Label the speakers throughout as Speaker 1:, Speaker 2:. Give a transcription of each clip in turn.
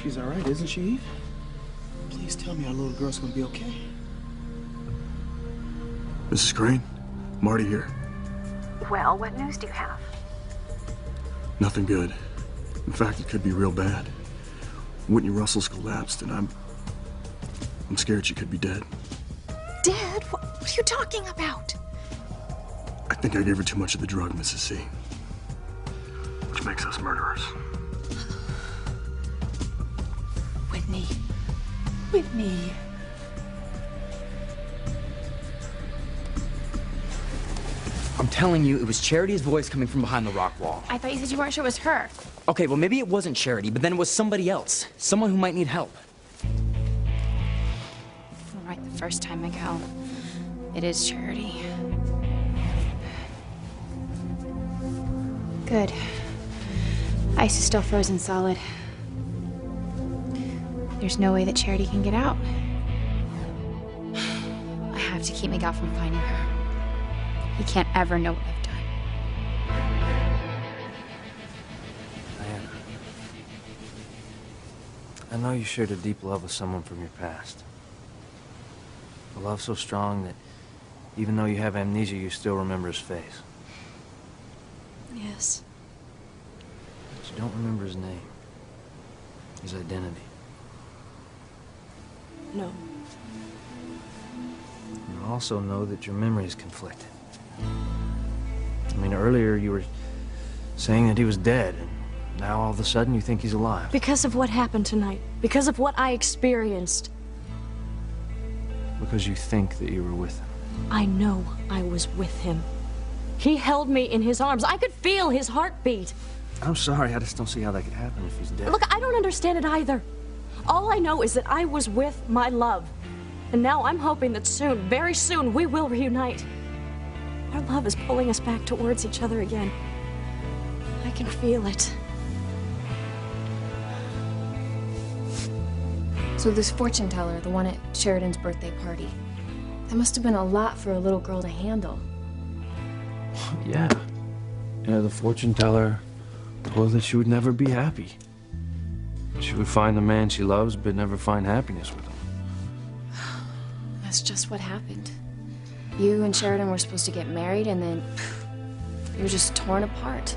Speaker 1: She's all right, isn't she, Eve? Please tell me our little girl's gonna be okay.
Speaker 2: Mrs. Crane, Marty here.
Speaker 3: Well, what news do you have?
Speaker 2: Nothing good. In fact, it could be real bad. Whitney Russell's collapsed, and I'm scared she could be dead.
Speaker 3: Dead? What are you talking about?
Speaker 2: I think I gave her too much of the drug, Mrs. C. Which makes us murderers.
Speaker 3: Whitney. Whitney.
Speaker 4: I'm telling you, it was Charity's voice coming from behind the rock wall.
Speaker 5: I thought you said you weren't sure it was her.
Speaker 4: Okay, well, maybe it wasn't Charity, but then it was somebody else. Someone who might need help.
Speaker 5: All right, the first time, Miguel. It is Charity. Good. Ice is still frozen solid. There's no way that Charity can get out. I have to keep Miguel from finding her. He can't ever know what I've done.
Speaker 6: Diana, I know you shared a deep love with someone from your past. A love so strong that even though you have amnesia, you still remember his face.
Speaker 5: Yes.
Speaker 6: But you don't remember his name, his identity.
Speaker 5: No.
Speaker 6: You also know that your memory is conflicted. I mean, earlier you were saying that he was dead, and now all of a sudden you think he's alive.
Speaker 7: Because of what happened tonight. Because of what I experienced.
Speaker 6: Because you think that you were with him.
Speaker 7: I know I was with him. He held me in his arms. I could feel his heartbeat.
Speaker 6: I'm sorry, I just don't see how that could happen if he's dead.
Speaker 7: Look, I don't understand it either. All I know is that I was with my love. And now I'm hoping that soon, very soon, we will reunite. Our love is pulling us back towards each other again. I can feel it.
Speaker 5: So this fortune teller, the one at Sheridan's birthday party, that must have been a lot for a little girl to handle.
Speaker 6: Yeah. Yeah, the fortune teller told her that she would never be happy. She would find the man she loves, but never find happiness with him.
Speaker 5: That's just what happened. You and Sheridan were supposed to get married, and then you were just torn apart.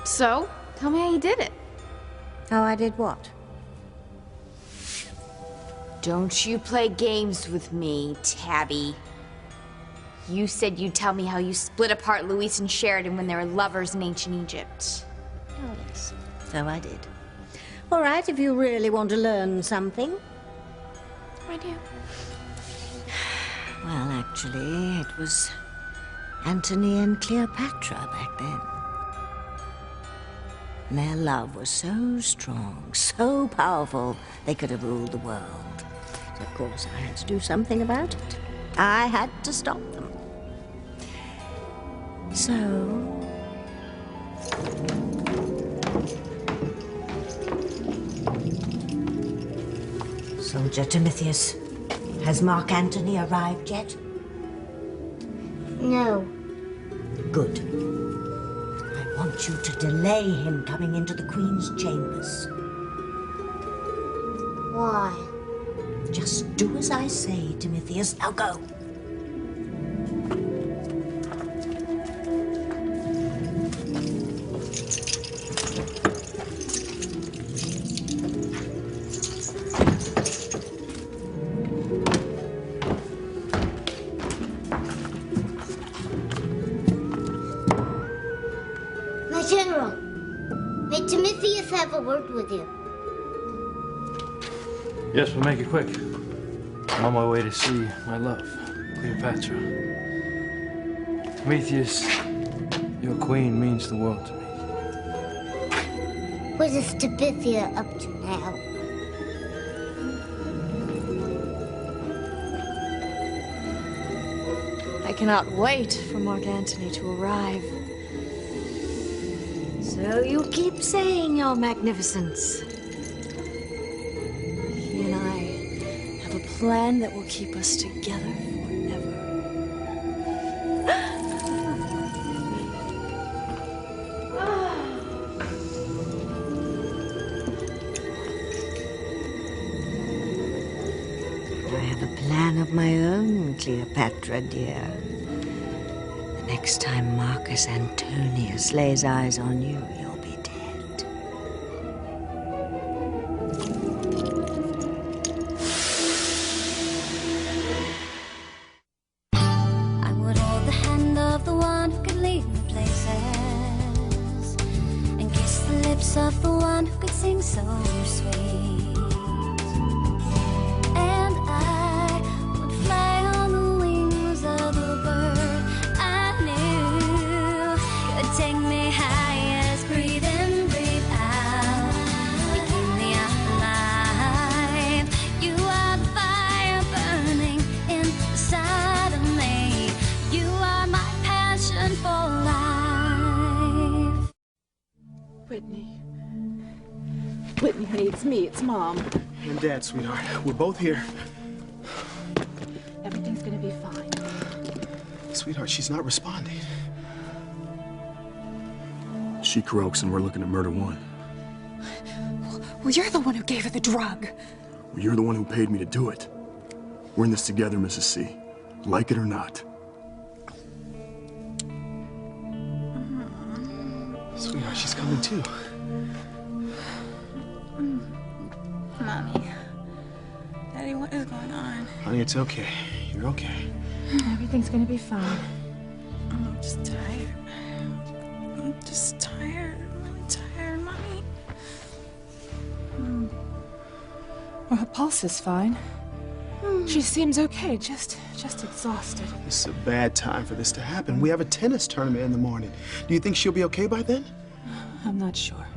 Speaker 5: So, tell me how you did it.
Speaker 8: How I did what?
Speaker 3: Don't you play games with me, Tabby. You said you'd tell me how you split apart Louise and Sheridan when they were lovers in ancient Egypt.
Speaker 8: Oh, yes. So I did. All right, if you really want to learn something.
Speaker 5: I do.
Speaker 8: Well, actually, it was Antony and Cleopatra back then. And their love was so strong, so powerful, they could have ruled the world. So, of course, I had to do something about it. I had to stop them. So... Soldier Timotheus, has Mark Antony arrived yet?
Speaker 9: No.
Speaker 8: Good. I want you to delay him coming into the Queen's chambers.
Speaker 9: Why?
Speaker 8: Just do as I say, Timotheus. Now go.
Speaker 9: My general, may Timotheus have a word with you.
Speaker 6: Yes, we'll make it quick. I'm on my way to see my love, Cleopatra. Prometheus, your queen means the world to me.
Speaker 9: What is Timotheus up to now?
Speaker 7: I cannot wait for Mark Antony to arrive.
Speaker 8: So you keep saying, Your Magnificence.
Speaker 7: plan that will keep us together forever.
Speaker 8: I have a plan of my own, Cleopatra, dear. The next time Marcus Antonius lays eyes on you, you'll be dead.
Speaker 10: I would hold the hand of the one who could lead me places, and kiss the lips of the one who could sing so sweet. And I would fly on the wings of the bird I knew could take me highest. Breathe in, breathe out. You keep me alive. You are the fire burning inside of me. You are my passion for life.
Speaker 11: Whitney. Whitney, honey, it's me. It's Mom.
Speaker 1: And Dad, sweetheart. We're both here.
Speaker 11: Everything's gonna be fine.
Speaker 1: Sweetheart, she's not responding.
Speaker 2: She croaks and we're looking at murder one.
Speaker 7: Well, you're the one who gave her the drug.
Speaker 2: Well, you're the one who paid me to do it. We're in this together, Mrs. C. Like it or not.
Speaker 1: Sweetheart, she's coming too.
Speaker 11: Mommy. Daddy, what is going on?
Speaker 1: Honey, it's okay. You're okay.
Speaker 11: Everything's gonna be fine. I'm just tired. I'm just tired. I'm really tired, Mommy. Well, her pulse is fine. She seems okay, just exhausted.
Speaker 1: This is a bad time for this to happen. We have a tennis tournament in the morning. Do you think she'll be okay by then?
Speaker 11: I'm not sure.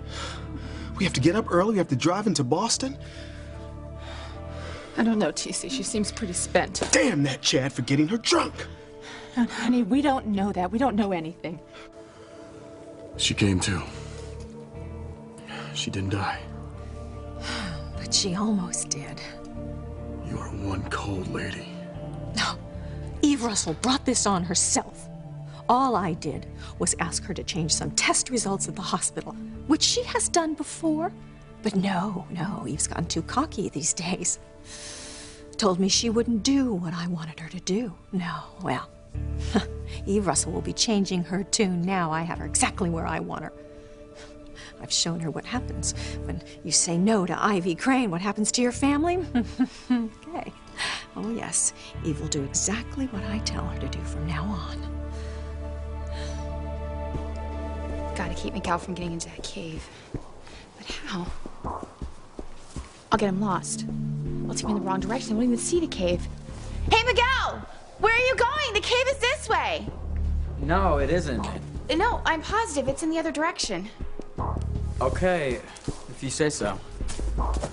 Speaker 1: We have to get up early. We have to drive into Boston.
Speaker 11: I don't know, TC. She seems pretty spent.
Speaker 1: Damn that Chad for getting her drunk.
Speaker 11: And honey, we don't know that. We don't know anything.
Speaker 2: She came to. She didn't die.
Speaker 7: But she almost did.
Speaker 2: You are one cold lady.
Speaker 7: No. Eve Russell brought this on herself. All I did was ask her to change some test results at the hospital, which she has done before. But no, Eve's gotten too cocky these days. Told me she wouldn't do what I wanted her to do. No, well, Eve Russell will be changing her tune now. I have her exactly where I want her. I've shown her what happens when you say no to Ivy Crane. What happens to your family? Okay. Oh, yes. Eve will do exactly what I tell her to do from now on.
Speaker 3: Gotta keep Miguel from getting into that cave. But how?
Speaker 11: I'll get him lost. I'll take him in the wrong direction. I won't even see the cave.
Speaker 3: Hey, Miguel! Where are you going? The cave is this way.
Speaker 4: No, it isn't.
Speaker 3: No, I'm positive. It's in the other direction.
Speaker 4: Okay, if you say so.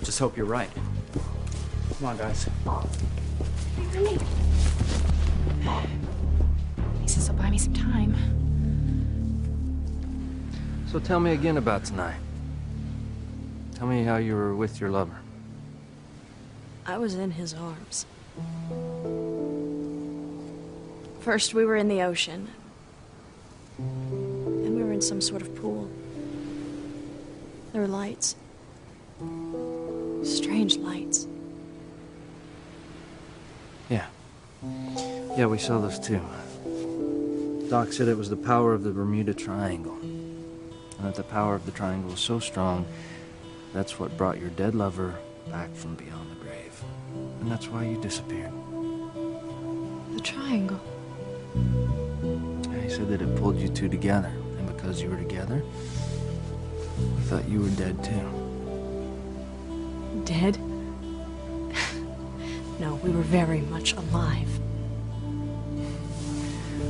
Speaker 4: Just hope you're right. Come on, guys.
Speaker 11: He says he'll buy me some time.
Speaker 6: So tell me again about tonight. Tell me how you were with your lover.
Speaker 5: I was in his arms. First, we were in the ocean. Then we were in some sort of pool. There were lights. Strange lights.
Speaker 6: Yeah, we saw those too. Doc said it was the power of the Bermuda Triangle. And that the power of the triangle was so strong, that's what brought your dead lover back from beyond the grave. And that's why you disappeared.
Speaker 5: The triangle.
Speaker 6: Yeah, he said that it pulled you two together. And because you were together, we thought you were dead too.
Speaker 5: Dead? No, we were very much alive.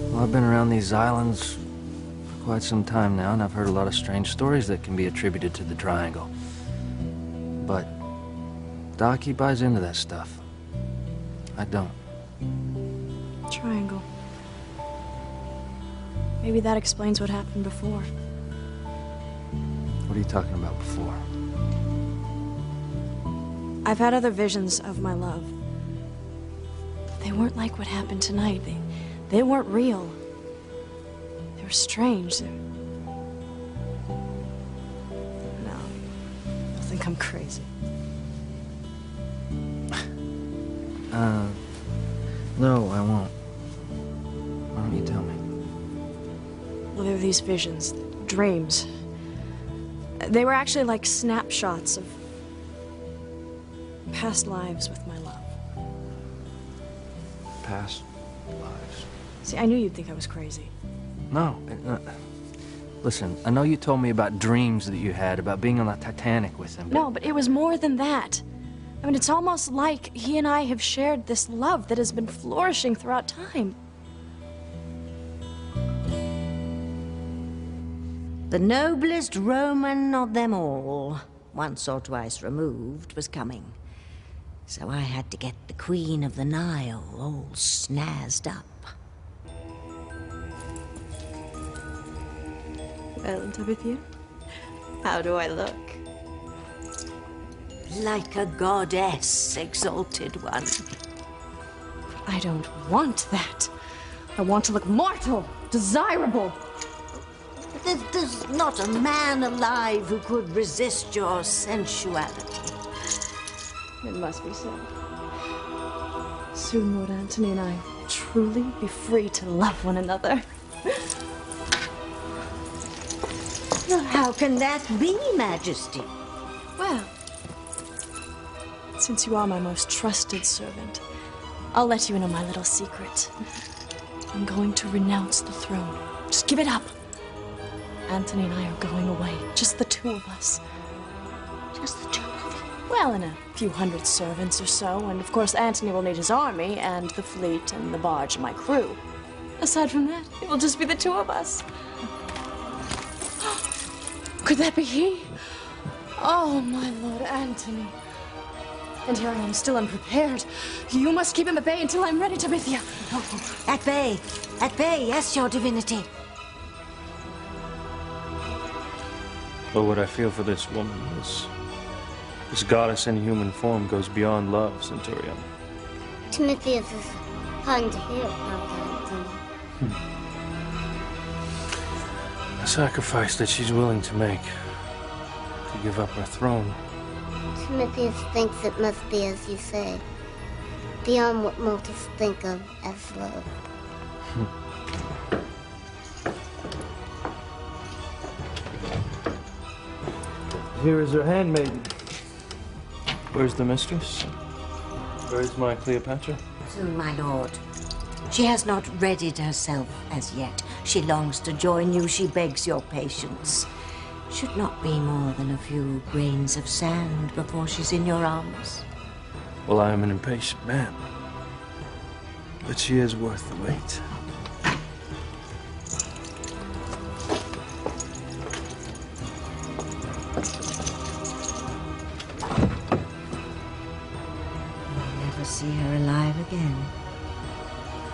Speaker 6: Well, I've been around these islands for quite some time now, and I've heard a lot of strange stories that can be attributed to the triangle. But Doc, he buys into that stuff. I don't.
Speaker 5: Triangle. Maybe that explains what happened before.
Speaker 6: What are you talking about before?
Speaker 5: I've had other visions of my love.
Speaker 7: They weren't like what happened tonight. They weren't real. They were strange. No. I think I'm crazy.
Speaker 6: No, I won't. Why don't you tell me?
Speaker 7: Well, there were these visions, dreams. They were actually like snapshots of past lives with my love.
Speaker 6: Past lives.
Speaker 7: See, I knew you'd think I was crazy.
Speaker 6: No. Listen, I know you told me about dreams that you had about being on the Titanic with him.
Speaker 7: No, but it was more than that. I mean, it's almost like he and I have shared this love that has been flourishing throughout time.
Speaker 8: The noblest Roman of them all, once or twice removed, was coming. So I had to get the Queen of the Nile all snazzed up.
Speaker 7: Well, Tabitha, how do I look?
Speaker 8: Like a goddess, exalted one.
Speaker 7: I don't want that. I want to look mortal, desirable.
Speaker 8: There's not a man alive who could resist your sensuality.
Speaker 7: It must be so. Soon Lord Antony and I will truly be free to love one another.
Speaker 8: How can that be, Majesty?
Speaker 7: Well, since you are my most trusted servant, I'll let you in on my little secret. I'm going to renounce the throne. Just give it up. Antony and I are going away, just the two of us.
Speaker 8: Just the two of you?
Speaker 7: Well, and a few hundred servants or so, and of course Antony will need his army, and the fleet, and the barge, and my crew. Aside from that, it will just be the two of us. Could that be he? Oh, my Lord Antony. And here I am, still unprepared. You must keep him at bay until I'm ready, Tabitha.
Speaker 8: Oh, at bay. At bay, yes, your divinity.
Speaker 12: But what I feel for this woman, this goddess in human form, goes beyond love, Centurion.
Speaker 9: Timotheus is fun to hear about Antony.
Speaker 12: The sacrifice that she's willing to make to give up her throne.
Speaker 9: Timotheus thinks it must be as you say, beyond what mortals think of as love.
Speaker 12: Here is her handmaiden. Where's the mistress? Where's my Cleopatra?
Speaker 8: Soon, my lord. She has not readied herself as yet. She longs to join you. She begs your patience. Should not be more than a few grains of sand before she's in your arms.
Speaker 12: Well, I am an impatient man. But she is worth the wait.
Speaker 8: You'll never see her alive again.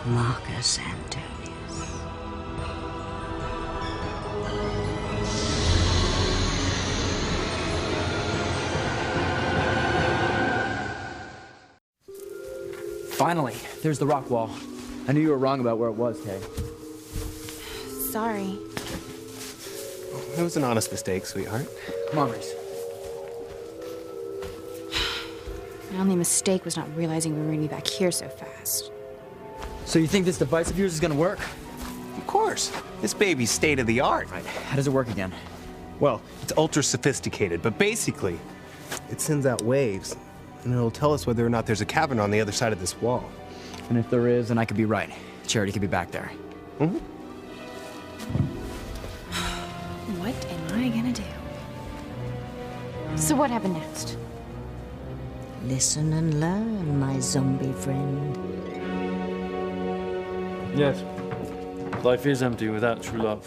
Speaker 8: Marcus Antonius.
Speaker 4: Finally, there's the rock wall. I knew you were wrong about where it was, Tay.
Speaker 11: Sorry.
Speaker 13: It was an honest mistake, sweetheart.
Speaker 4: Come on, Reese.
Speaker 3: My only mistake was not realizing we were gonna be back here so fast.
Speaker 4: So you think this device of yours is gonna work?
Speaker 13: Of course. This baby's state of the art.
Speaker 4: Right. How does it work again?
Speaker 13: Well, it's ultra sophisticated, but basically, it sends out waves, and it'll tell us whether or not there's a cavern on the other side of this wall.
Speaker 4: And if there is, then I could be right. Charity could be back there.
Speaker 13: Mm-hmm.
Speaker 3: What am I gonna do? So what happened next?
Speaker 8: Listen and learn, my zombie friend.
Speaker 12: Yes, life is empty without true love.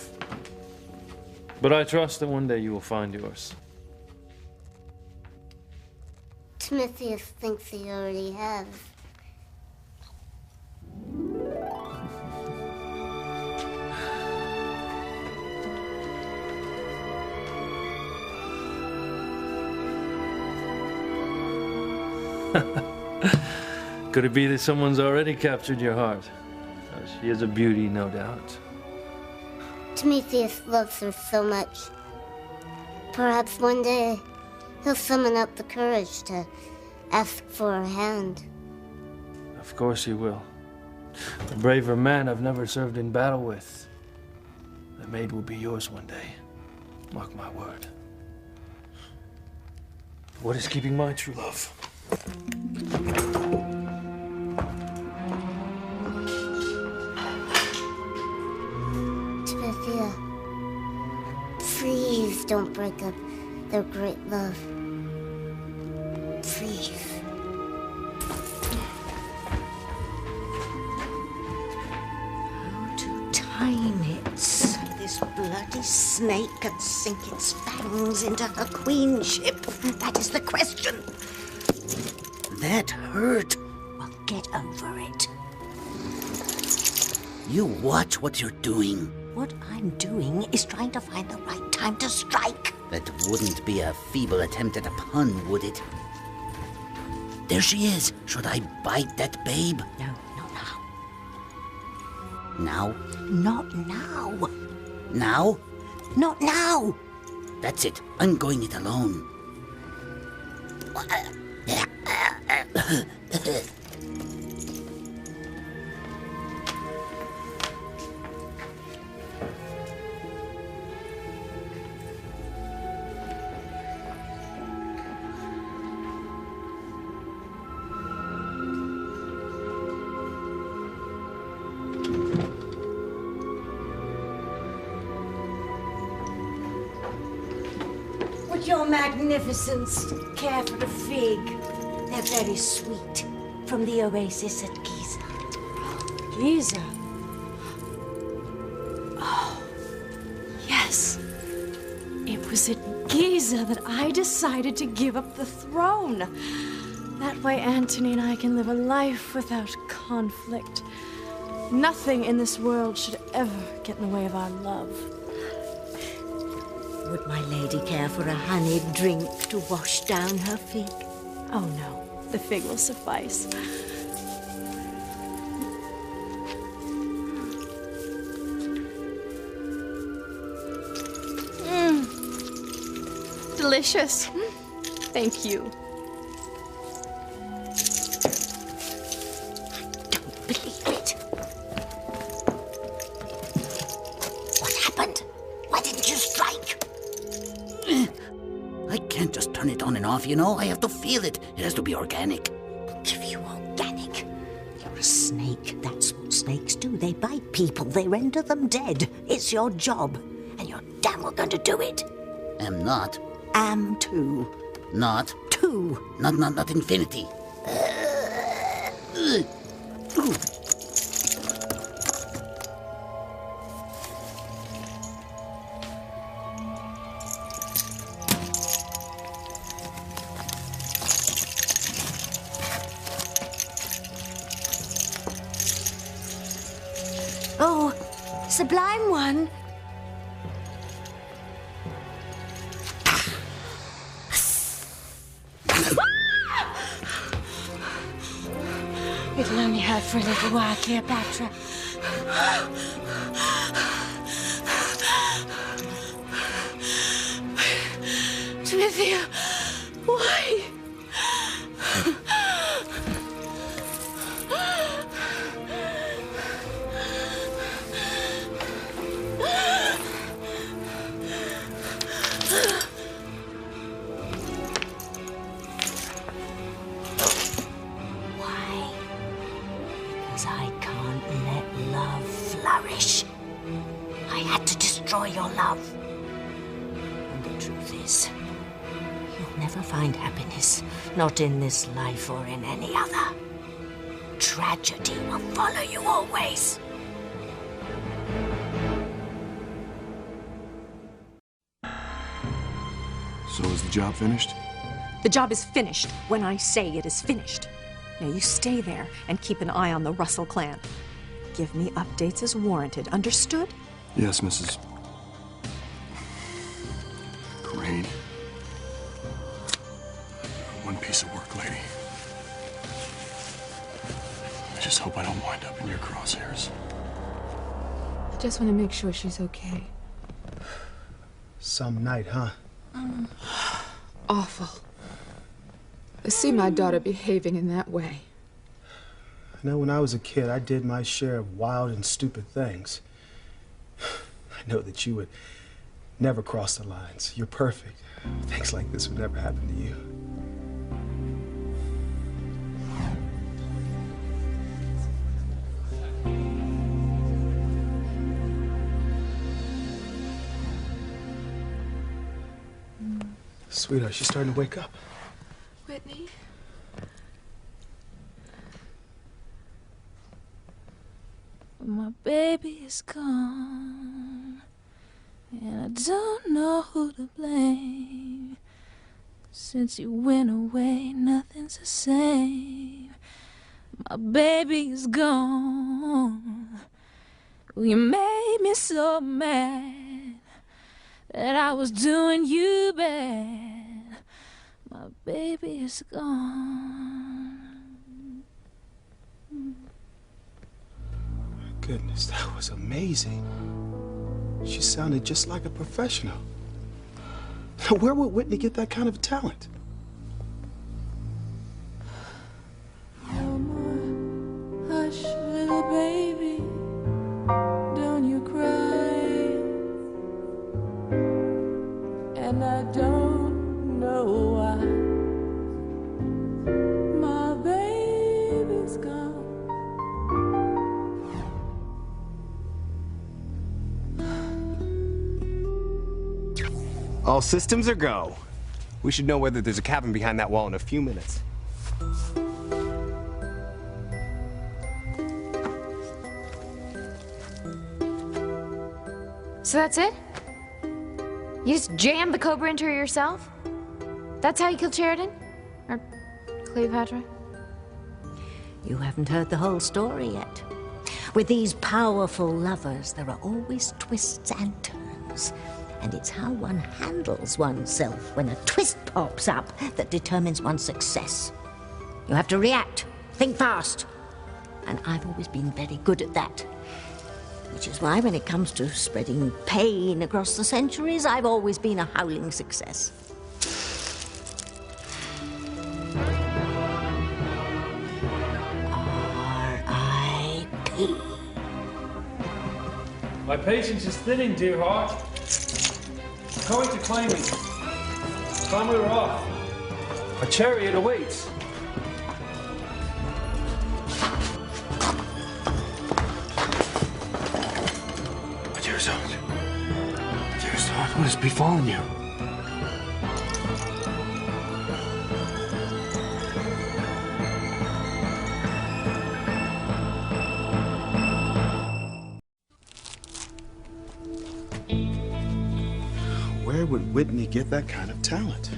Speaker 12: But I trust that one day you will find yours.
Speaker 9: Timotheus thinks he already has.
Speaker 12: Could it be that someone's already captured your heart? She is a beauty, no doubt.
Speaker 9: Prometheus loves her so much. Perhaps one day he'll summon up the courage to ask for her hand.
Speaker 12: Of course he will. A braver man I've never served in battle with. The maid will be yours one day. Mark my word. What is keeping my true love?
Speaker 9: Timothy, please don't break up their great love. Please.
Speaker 8: How to time it so this bloody snake can sink its fangs into her queenship? That is the question.
Speaker 14: That hurt.
Speaker 8: Well, get over it.
Speaker 14: You watch what you're doing.
Speaker 8: What I'm doing is trying to find the right time to strike.
Speaker 14: That wouldn't be a feeble attempt at a pun, would it? There she is. Should I bite that babe?
Speaker 8: No, not now.
Speaker 14: Now?
Speaker 8: Not now.
Speaker 14: Now?
Speaker 8: Not now.
Speaker 14: That's it. I'm going it alone.
Speaker 8: Would your magnificence care for a fig? They're very sweet. From the oasis at Giza.
Speaker 7: Giza? Oh, yes. It was at Giza that I decided to give up the throne. That way Antony and I can live a life without conflict. Nothing in this world should ever get in the way of our love.
Speaker 8: Would my lady care for a honeyed drink to wash down her fig?
Speaker 7: Oh no, the fig will suffice. Delicious. Thank you.
Speaker 8: Believe it. What happened? Why didn't you strike?
Speaker 14: I can't just turn it on and off, you know. I have to feel it. It has to be organic.
Speaker 8: Give you organic. You're a snake. That's what snakes do. They bite people. They render them dead. It's your job. And you're damn well going to do it.
Speaker 14: Am not.
Speaker 8: Am too.
Speaker 14: Not.
Speaker 8: Two.
Speaker 14: Not infinity.
Speaker 8: Oh, sublime one.
Speaker 7: It'll only hurt for a little while, Cleopatra. Smithia, why?
Speaker 8: Because I can't let love flourish. I had to destroy your love. And the truth is, you'll never find happiness, not in this life or in any other. Tragedy will follow you always.
Speaker 2: So is the job finished?
Speaker 15: The job is finished when I say it is finished. Now you stay there and keep an eye on the Russell clan. Give me updates as warranted, understood?
Speaker 2: Yes, Mrs. Crane. One piece of work, lady. just hope I don't wind up in your crosshairs.
Speaker 11: I just want to make sure she's okay.
Speaker 1: Some night, huh?
Speaker 11: Awful. To see my daughter behaving in that way.
Speaker 1: I know when I was a kid, I did my share of wild and stupid things. I know that you would never cross the lines. You're perfect. Things like this would never happen to you. Sweetheart, she's starting to wake up.
Speaker 11: Whitney?
Speaker 10: My baby is gone, and I don't know who to blame. Since you went away, nothing's the same. My baby is gone. You made me so mad that I was doing you bad. My baby is gone.
Speaker 1: Goodness, that was amazing. She sounded just like a professional. Where would Whitney get that kind of talent?
Speaker 10: No more hush, little baby, don't you cry. And I don't know why my baby's gone.
Speaker 13: All systems are go. We should know whether there's a cabin behind that wall in a few minutes.
Speaker 3: So that's it? You just jammed the Cobra into her yourself? That's how you killed Sheridan? Or Cleopatra?
Speaker 8: You haven't heard the whole story yet. With these powerful lovers, there are always twists and turns. And it's how one handles oneself when a twist pops up that determines one's success. You have to react, think fast. And I've always been very good at that. Which is why when it comes to spreading pain across the centuries, I've always been a howling success. R.I.P.
Speaker 12: My patience is thinning, dear heart. Going to claim me. Time we were off. A chariot awaits.
Speaker 2: My dearest heart. My dearest heart, what has befallen you?
Speaker 1: Where would Whitney get that kind of talent?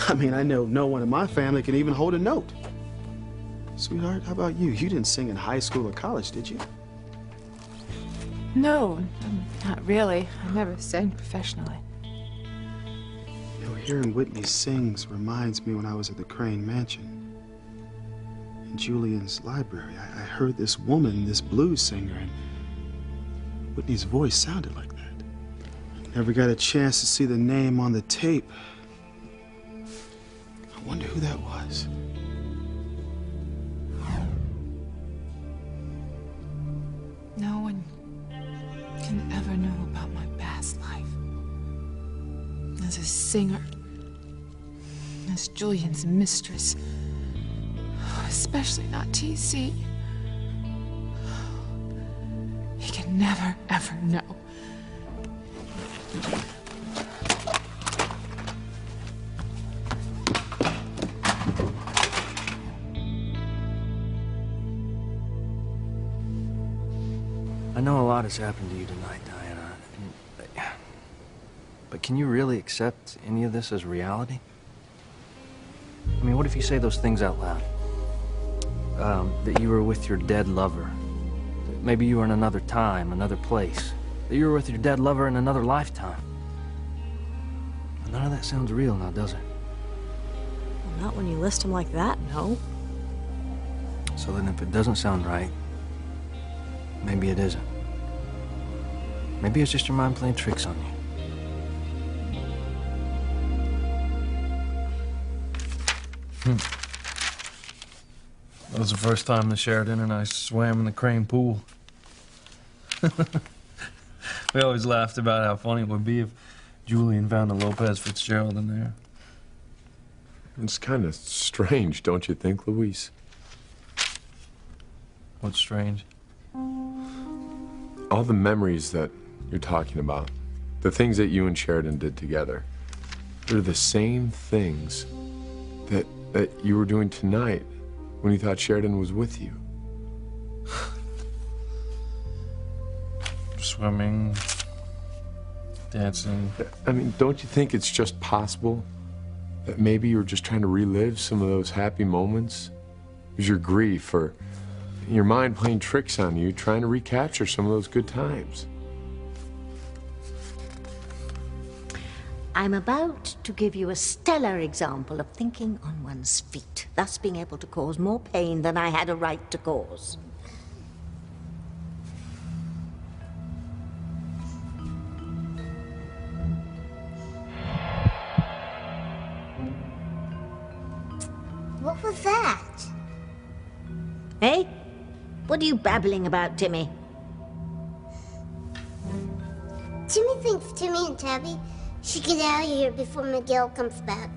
Speaker 1: I mean, I know no one in my family can even hold a note. Sweetheart, how about you? You didn't sing in high school or college, did you?
Speaker 11: No, not really. I never sang professionally.
Speaker 1: You know, hearing Whitney sings reminds me when I was at the Crane Mansion. In Julian's library, I heard this woman, this blues singer, and Whitney's voice sounded like that. Never got a chance to see the name on the tape. I wonder who that was.
Speaker 11: No one can ever know about my past life. As a singer, as Julian's mistress, especially not TC. He can never, ever know.
Speaker 6: I know a lot has happened to you tonight, Diana. But can you really accept any of this as reality? I mean, what if you say those things out loud? That you were with your dead lover. That maybe you were in another time, another place. That you were with your dead lover in another lifetime. None of that sounds real now, does it?
Speaker 15: Well, not when you list them like that, no.
Speaker 6: So then if it doesn't sound right, maybe it isn't. Maybe it's just your mind playing tricks on you.
Speaker 12: That was the first time that Sheridan and I swam in the Crane pool. We always laughed about how funny it would be if Julian found a Lopez Fitzgerald in there.
Speaker 16: It's kind of strange, don't you think, Luis?
Speaker 12: What's strange?
Speaker 16: All the memories that you're talking about, the things that you and Sheridan did together, they're the same things that you were doing tonight when you thought Sheridan was with you.
Speaker 12: Swimming, dancing.
Speaker 16: I mean, don't you think it's just possible that maybe you were just trying to relive some of those happy moments? It was your grief or your mind playing tricks on you, trying to recapture some of those good times.
Speaker 8: I'm about to give you a stellar example of thinking on one's feet, thus being able to cause more pain than I had a right to cause.
Speaker 9: What was that?
Speaker 8: Hey? What are you babbling about, Timmy?
Speaker 9: Timmy thinks Timmy and Tabby should get out of here before Miguel comes back.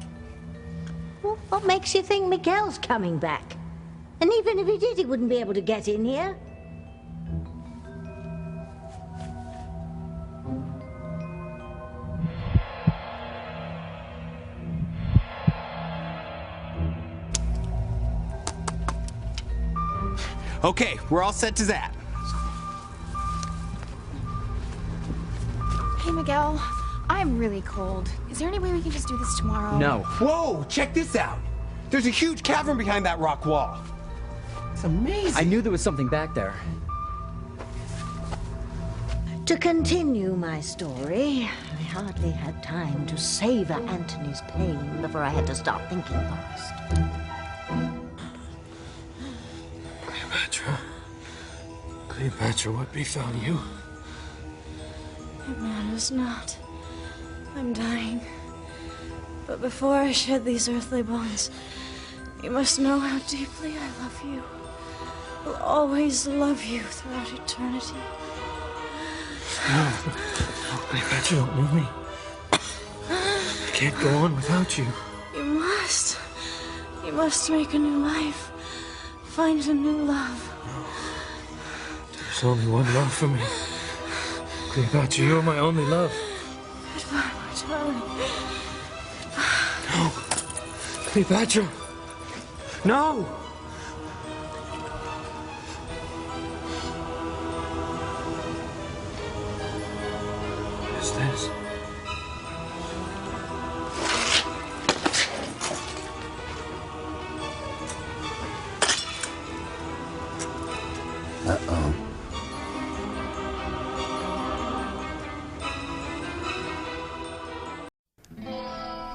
Speaker 8: Well, what makes you think Miguel's coming back? And even if he did, he wouldn't be able to get in here.
Speaker 13: Okay, we're all set to zap.
Speaker 11: Hey, Miguel. I'm really cold. Is there any way we can just do this tomorrow?
Speaker 4: No.
Speaker 13: Whoa, check this out. There's a huge cavern behind that rock wall. It's amazing.
Speaker 4: I knew there was something back there.
Speaker 8: To continue my story, I hardly had time to savor Anthony's pain before I had to start thinking fast.
Speaker 12: Cleopatra, what befell you?
Speaker 7: It matters not. I'm dying. But before I shed these earthly bones, you must know how deeply I love you. Will always love you throughout eternity.
Speaker 12: No. Cleopatra, don't leave me. I can't go on without you.
Speaker 7: You must. You must make a new life. Find a new love.
Speaker 12: There's only one love for me. Cleopatra, you're my only love.
Speaker 7: Goodbye, my darling.
Speaker 12: No. Cleopatra. No! What is this?
Speaker 14: Uh-oh.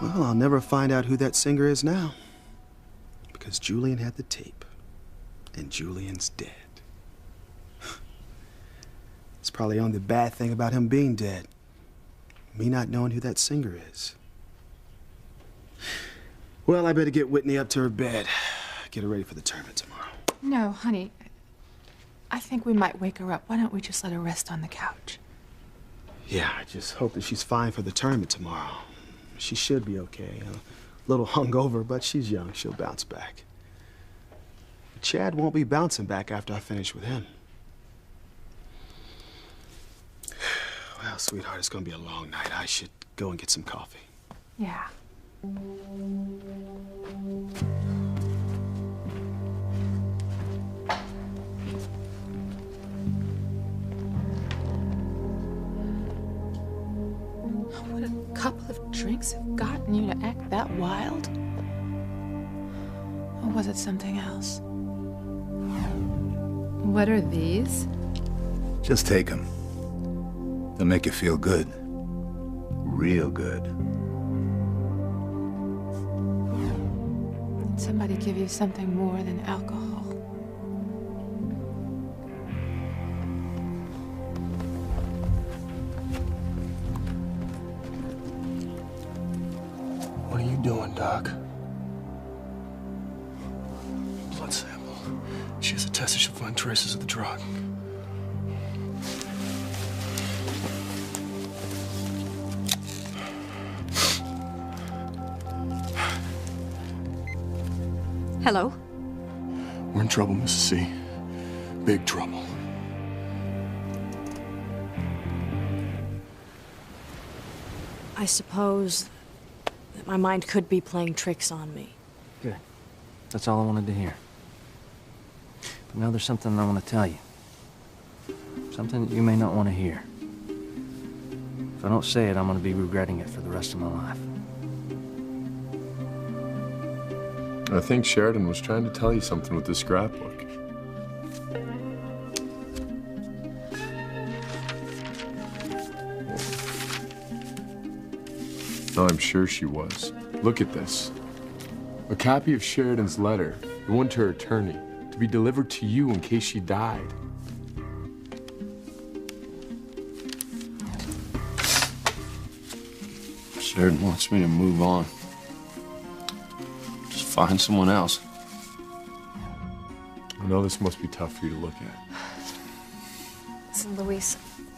Speaker 1: Well, I'll never find out who that singer is now. Because Julian had the tape. And Julian's dead. It's probably the only bad thing about him being dead. Me not knowing who that singer is. Well, I better get Whitney up to her bed. Get her ready for the tournament tomorrow.
Speaker 11: No, honey. I think we might wake her up. Why don't we just let her rest on the couch?
Speaker 1: Yeah, I just hope that she's fine for the tournament tomorrow. She should be okay. A little hungover, but she's young. She'll bounce back. Chad won't be bouncing back after I finish with him. Well, sweetheart, it's gonna be a long night. I should go and get some coffee.
Speaker 11: Yeah. What a couple of drinks have gotten you to act that wild? Or was it something else? What are these?
Speaker 17: Just take them. They'll make you feel good. Real good.
Speaker 11: Did somebody give you something more than alcohol?
Speaker 2: are you doing, Doc? Blood sample. She has a test that she'll find traces of the drug.
Speaker 15: Hello?
Speaker 2: We're in trouble, Mrs. C. Big trouble.
Speaker 7: I suppose that my mind could be playing tricks on me.
Speaker 6: Good. That's all I wanted to hear. But now there's something I want to tell you. Something that you may not want to hear. If I don't say it, I'm going to be regretting it for the rest of my life.
Speaker 16: I think Sheridan was trying to tell you something with the scrapbook. Oh, I'm sure she was. Look at this. A copy of Sheridan's letter, the one to her attorney, to be delivered to you in case she died.
Speaker 2: Sheridan wants me to move on. Just find someone else.
Speaker 16: I know this must be tough for you to look at.
Speaker 5: Listen, Luis,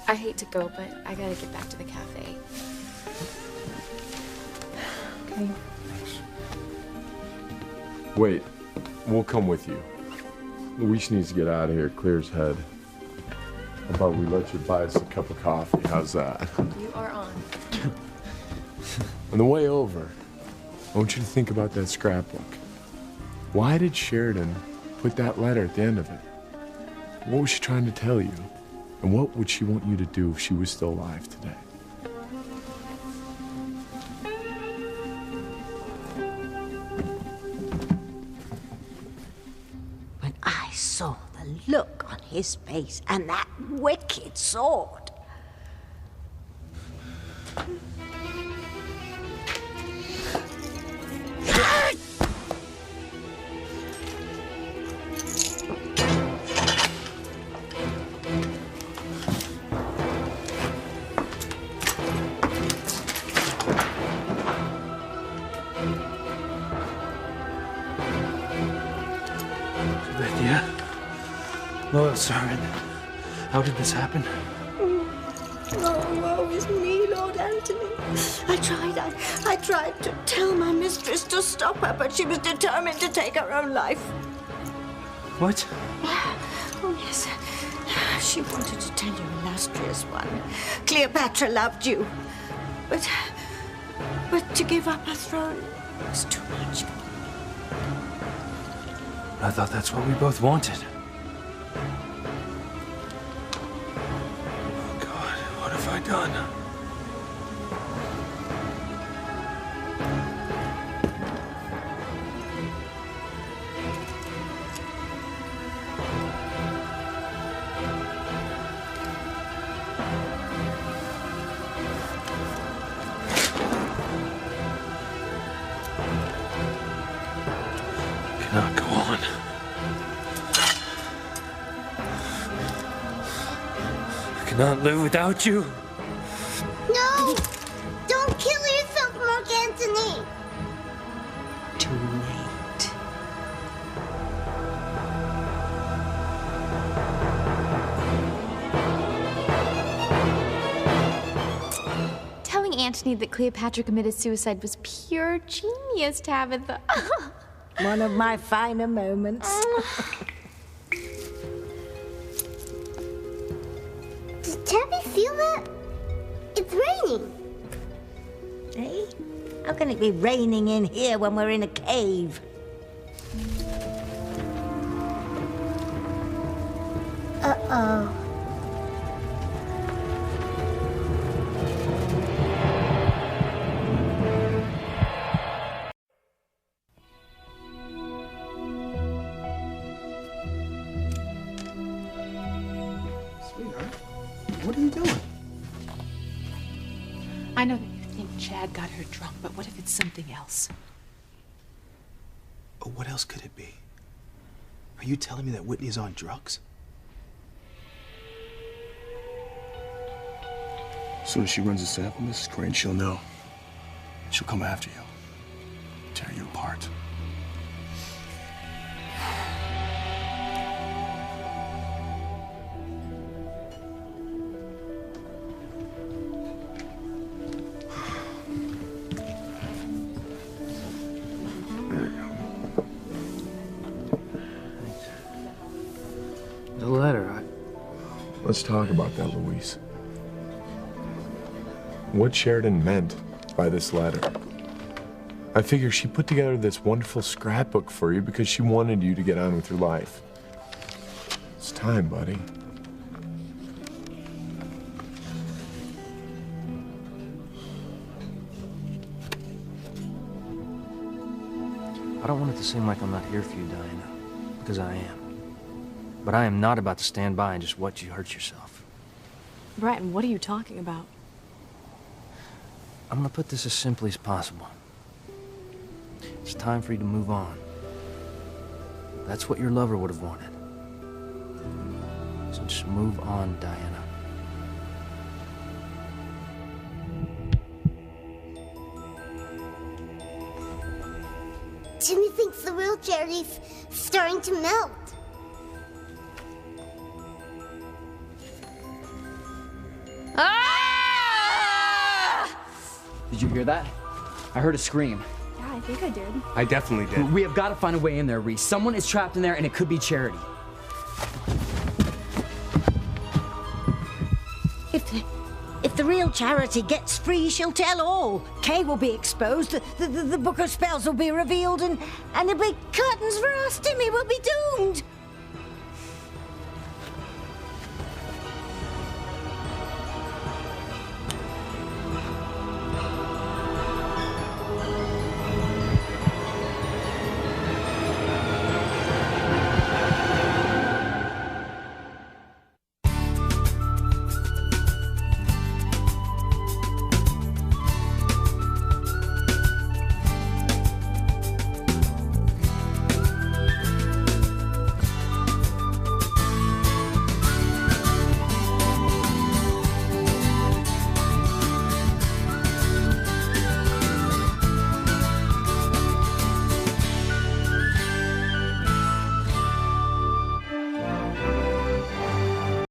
Speaker 5: I hate to go, but I gotta get back to the cafe. Okay.
Speaker 16: Wait, we'll come with you. Luis needs to get out of here, clear his head. How about we let you buy us a cup of coffee? How's that?
Speaker 5: You are on.
Speaker 16: On the way over, I want you to think about that scrapbook. Why did Sheridan put that letter at the end of it? What was she trying to tell you? And what would she want you to do if she was still alive today?
Speaker 8: When I saw the look on his face and that wicked sword.
Speaker 12: Lydia? Loyal servant, how did this happen?
Speaker 8: Oh, woe is me, Lord Anthony. I tried to tell my mistress to stop her, but she was determined to take her own life.
Speaker 12: What?
Speaker 8: Oh, yes. She wanted to tell you, illustrious one. Cleopatra loved you. But to give up her throne was too much for her.
Speaker 12: I thought that's what we both wanted. Oh, God, what have I done? Cannot go on. I cannot live without you.
Speaker 9: No! Don't kill yourself, Mark Antony!
Speaker 8: Too late.
Speaker 3: Telling Antony that Cleopatra committed suicide was pure genius, Tabitha.
Speaker 8: One of my finer moments.
Speaker 9: Does Tabby feel that? It's raining.
Speaker 8: Hey? How can it be raining in here when we're in a cave?
Speaker 9: Uh-oh.
Speaker 1: Sweetheart, what are you doing?
Speaker 11: I know that you think Chad got her drunk, but what if it's something else?
Speaker 1: Oh, what else could it be? Are you telling me that Whitney's on drugs?
Speaker 2: As soon as she runs a sample, Mrs. Crane, she'll know. She'll come after you. tear you apart.
Speaker 6: The letter,
Speaker 16: Let's talk about that, Luis. What Sheridan meant by this letter. I figure she put together this wonderful scrapbook for you because she wanted you to get on with your life. It's time, buddy.
Speaker 6: I don't want it to seem like I'm not here for you, Diana, because I am. But I am not about to stand by and just watch you hurt yourself.
Speaker 7: Bratton, what are you talking about?
Speaker 6: I'm gonna put this as simply as possible. It's time for you to move on. That's what your lover would have wanted. So just move on, Diana.
Speaker 9: Jimmy thinks the real Charity's starting to melt.
Speaker 4: Did you hear that? I heard a scream.
Speaker 11: Yeah, I think I did.
Speaker 13: I definitely did.
Speaker 4: We have got to find a way in there, Reese. Someone is trapped in there, and it could be Charity.
Speaker 8: If the real Charity gets free, she'll tell all. Kay will be exposed, the Book of Spells will be revealed, and the big curtains for us, Timmy, will be doomed.